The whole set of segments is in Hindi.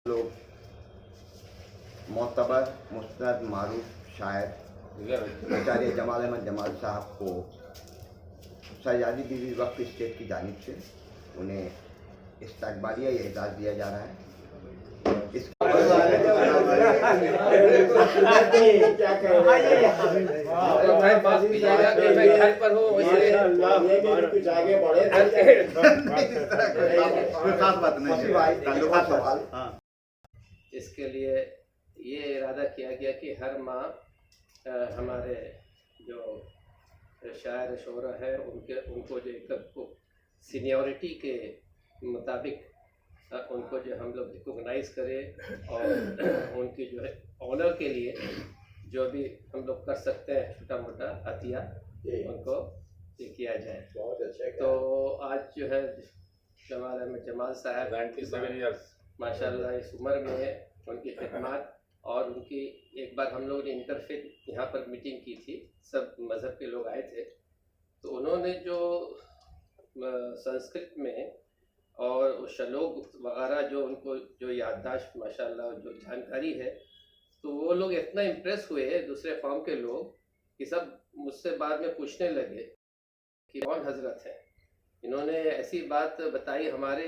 लोग मोतबर मुस्तद मारूफ शायर आचार्य जमाल अहमद जमाल साहब को शहजादी बीवी वक्फ स्टेट की जानिब से उन्हें इस्तकबालिया एजाज़ दिया जा रहा है। इसके लिए ये इरादा किया गया कि हर माह हमारे जो शायर शोरा है उनको जो एक सीनियरिटी के मुताबिक उनको जो हम लोग रिकॉग्नाइज़ करें और उनकी जो है ऑनर के लिए जो भी हम लोग कर सकते हैं छोटा मोटा अतिया उनको ये किया जाए। बहुत अच्छा। तो आज जो है जमाल अहमद जमाल साहब 97 इयर्स माशाल्लाह इस उम्र में उनकी खिदमत और उनकी एक बार हम लोग ने इंटरफेथ यहाँ पर मीटिंग की थी, सब मज़हब के लोग आए थे। तो उन्होंने जो संस्कृत में और श्लोक वगैरह जो उनको जो याददाश्त माशाल्लाह जो जानकारी है, तो वो लोग इतना इम्प्रेस हुए दूसरे कौम के लोग कि सब मुझसे बाद में पूछने लगे कि कौन हजरत है। इन्होंने ऐसी बात बताई हमारे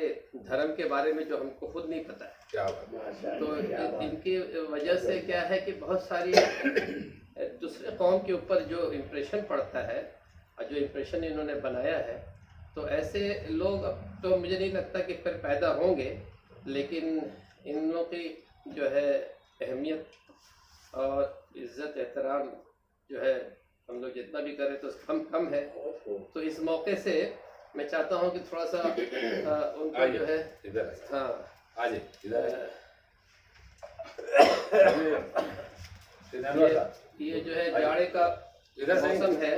धर्म के बारे में जो हमको खुद नहीं पता है। क्या बात। तो इनकी वजह से क्या है कि बहुत सारी दूसरे कौम के ऊपर जो इम्प्रेशन पड़ता है और जो इम्प्रेशन इन्होंने बनाया है, तो ऐसे लोग अब तो मुझे नहीं लगता कि फिर पैदा होंगे, लेकिन इन लोगों की जो है अहमियत और इज़्ज़त एहतराम जो है हम लोग जितना भी करें तो कम है। तो इस मौके से मैं चाहता हूँ कि थोड़ा सा उनको जो है इधर हाँ आज इधर ये जो है जाड़े का इधर मौसम है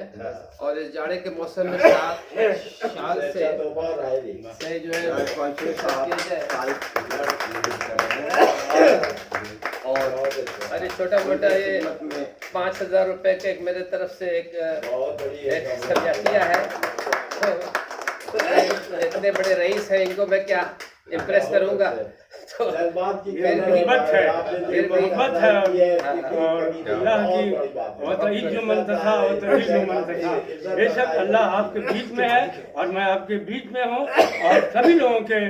और इस जाड़े के मौसम में शाल से जो है और अरे छोटा मोटा ये 5,000 रुपए का एक मेरे तरफ से एक सब्जातिया है। इतने बड़े रईस हैं, इनको मैं क्या इम्प्रेस करूंगा। तो मोहब्बत है और अल्लाह की जो मन था बेशक अल्लाह आपके बीच में है और मैं आपके बीच में हूँ और सभी लोगों के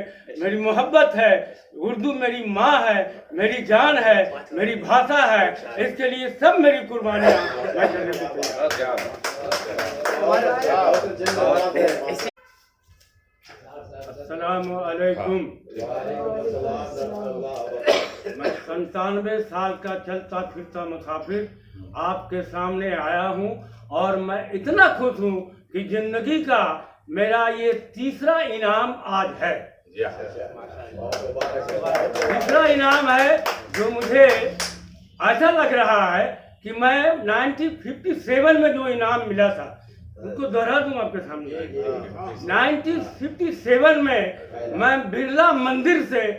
मेरी मोहब्बत है। उर्दू मेरी माँ है, मेरी जान है, मेरी भाषा है, इसके लिए सब मेरी कुर्बानियाँ मैं करने को तैयार हूँ। अस्सलामु अलैकुम। मैं 97 साल का चलता फिरता मुसाफिर आपके सामने आया हूँ और मैं इतना खुश हूँ कि जिंदगी का मेरा ये तीसरा इनाम आज है। तीसरा इनाम है जो मुझे ऐसा लग रहा है कि मैं 1957 में जो इनाम मिला था उनको दोहरा दूं आपके सामने। 1957 में मैं बिरला मंदिर से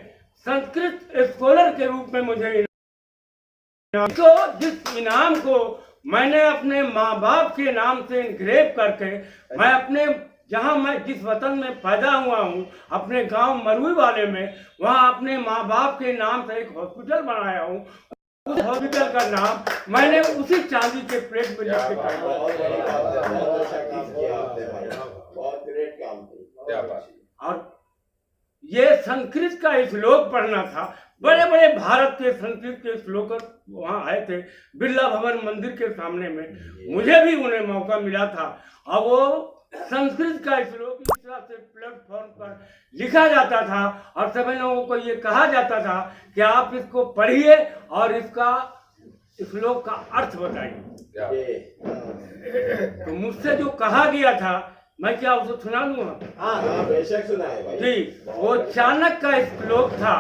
संस्कृत स्कॉलर के रूप में मुझे इनाम, तो जिस इनाम को मैंने अपने माँ बाप के नाम से इनग्रेव करके मैं अपने जहाँ मैं जिस वतन में पैदा हुआ हूँ अपने गांव मरुई वाले में, वहाँ अपने माँ बाप के नाम से एक हॉस्पिटल बनाया हूँ। उस हॉस्पिटल का नाम मैंने उसी चांदी के प्लेट में लिख के और ये संस्कृत का श्लोक पढ़ना था। बड़े बड़े भारत के संस्कृत के श्लोक वहाँ आए थे बिरला भवन मंदिर के सामने में, मुझे भी उन्हें मौका मिला था और वो संस्कृत का श्लोक इस तरह से प्लेटफॉर्म पर लिखा जाता था और सभी लोगों को ये कहा जाता था कि आप इसको पढ़िए और इसका श्लोक का अर्थ बताइए। तो मुझसे जो कहा गया था मैं क्या उसे सुना दूंगा? बेशक सुनाए भाई जी, वो चाणक्य का श्लोक था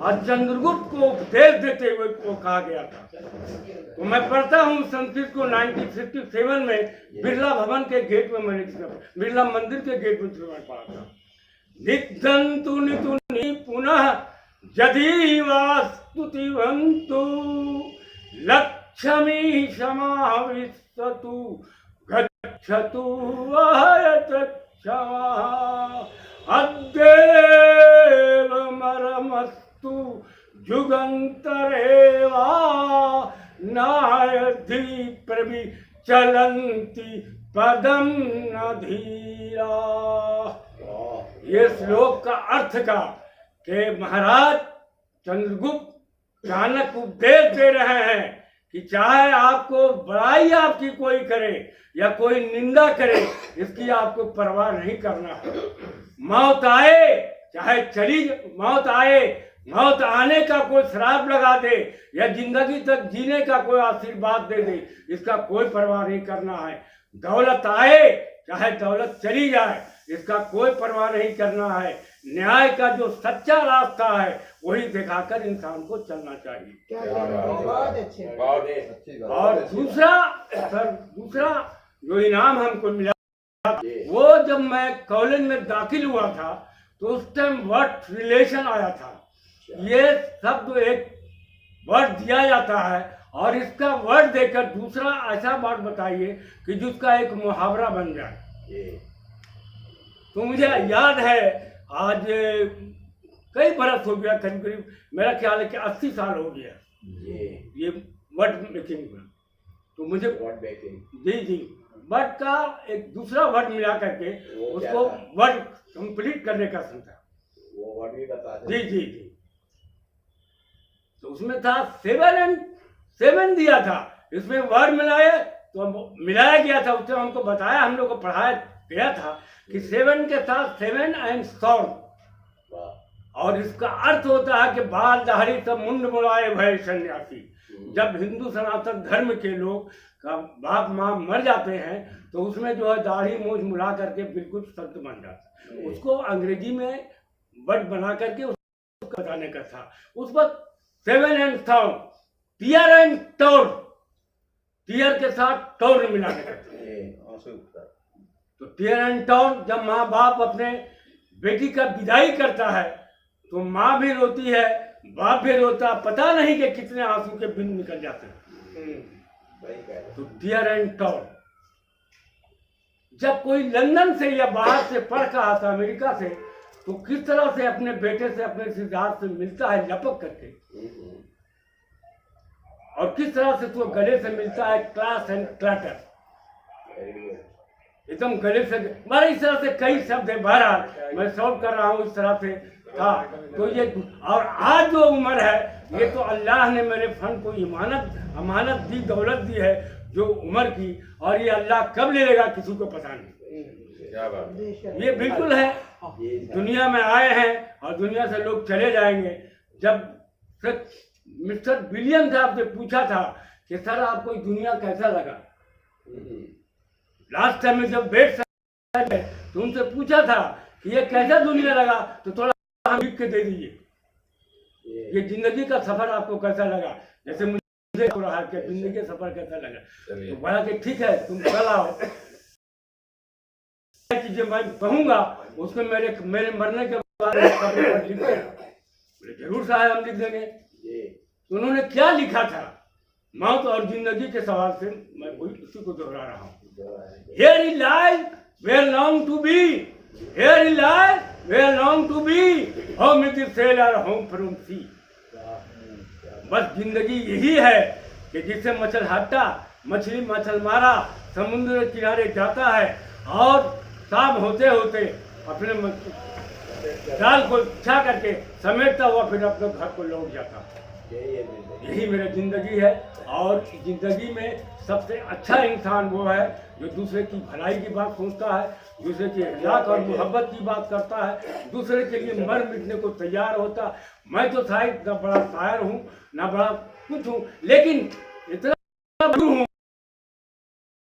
और चंद्रगुप्त को उपदेश देते हुए को कहा गया था। तो मैं पढ़ता हूँ संस्कृत को 1957 में बिरला भवन के गेट में मैंने बिरला मंदिर के गेट में पढ़ा था। निदंतु नितुनि पुनः यदि वास्तुतिवन्तु लक्ष्मी समाविशतु गच्छतु वहयत क्षमा अद्देव मरमस्तु जुगंतरेवा नायधि प्रवि चलंती पदम न धीरा। ये श्लोक का अर्थ का कि महाराज चंद्रगुप्त चाणक्य उपदेश दे रहे हैं कि चाहे आपको बड़ाई आपकी कोई करे या कोई निंदा करे, इसकी आपको परवाह नहीं करना है। मौत आए चाहे चली, मौत आए, मौत आने का कोई श्राप लगा दे या जिंदगी तक जीने का कोई आशीर्वाद दे दे, इसका कोई परवाह नहीं करना है। दौलत आए चाहे दौलत चली जाए, इसका कोई परवाह नहीं करना है। न्याय का जो सच्चा रास्ता है वही दिखाकर इंसान को चलना चाहिए। बहुत अच्छे। और दूसरा जो इनाम हमको मिला, वो जब मैं कॉलेज में दाखिल हुआ था तो उस टाइम वर्ड रिलेशन आया था। ये शब्द एक वर्ड दिया जाता है और इसका वर्ड देकर दूसरा ऐसा वर्ड बताइए कि जिसका एक मुहावरा बन जाए। तो मुझे याद है आज कई बरस हो गया, करीब करीब मेरा ख्याल है कि 80 साल हो गया ये वर्ड मेकिंग में। तो मुझे जी वर्ड का एक दूसरा वर्ड मिला करके उसको वर्ड कंप्लीट करने का सोचा। वो वर्ड भी बता जी। तो उसमें था 7 and 7 दिया था, इसमें वर्ड मिलाया गया था। उससे हमको बताया, हम लोग को पढ़ाया गया था कि 7 के साथ 7 and sound, और इसका अर्थ होता है कि बाल दाढ़ी सब मुंड मुड़ाए भय सन्यासी। जब हिंदू सनातन धर्म के लोग का बाप माँ मर जाते हैं तो उसमें जो है दाढ़ी मूंछ मुड़ा करके बिल्कुल संत बन जाता है। उसको अंग्रेजी में वर्ड बना करके उसको बताने का था। उस वक्त 7 and sound, tear and tore, tear के साथ टोर मिलाने का था। तो टीयर एंड टोर, जब माँ बाप अपने बेटी का विदाई करता है तो माँ भी रोती है, बाप भी रोता, पता नहीं कि कितने आंसू के बिंदु निकल जाते हैं। तो टीयर एंड टोर, जब कोई लंदन से या बाहर से पढ़ कर आता अमेरिका से, तो किस तरह से अपने बेटे से, अपने रिश्तेदार से मिलता है लपक करके, और किस तरह से तो गले से मिलता है क्लास एंड क्लटर, एकदम गले से। हमारे इस तरह से कई शब्द है, बहरहाल मैं सॉल्व कर रहा हूँ, इस तरह से था। तो ये, और आज जो उम्र है ये तो अल्लाह ने मेरे फन को अमानत दी, दौलत दी है जो उम्र की, और ये अल्लाह कब ले लेगा किसी को पता नहीं। ये बिल्कुल है, दुनिया में आए हैं और दुनिया से लोग चले जाएंगे। जब मिस्टर विलियम साहब से पूछा था कि सर आपको दुनिया कैसा लगा, लास्ट टाइम में जब बैठ तो उनसे पूछा था कि ये कैसा दुनिया लगा, तो थोड़ा हम लिख के दे दीजिए, ये जिंदगी का सफर आपको कैसा लगा। जैसे मुझे हो रहा है कि जिंदगी का सफर कैसा लगा, तो बोला कि ठीक है तुम कल आओ, जो मैं कहूँगा उसमें मेरे मरने के बाद लिख देना। जरूर साहब हम लिख देंगे। तो उन्होंने क्या लिखा था, मौत और जिंदगी के सवाल से मैं उसी को दोहरा रहा हूँ। Here is life, where long to be. Here is life, where long to be. Home is the sailor, home from sea. बस जिंदगी यही है कि जिससे मछली मछल मारा समुद्र के किनारे जाता है और शाम होते होते अपने जाल को बिछा करके समेटता हुआ फिर अपने घर को लौट जाता है। यही मेरी जिंदगी है। और जिंदगी में सबसे अच्छा इंसान वो है जो दूसरे की भलाई की बात सोचता है, दूसरे की इखलाक और मोहब्बत की बात करता है, दूसरे के लिए मर मिटने को तैयार होता है। मैं तो शायद ना बड़ा शायर हूँ ना बड़ा कुछ हूँ, लेकिन इतना हूँ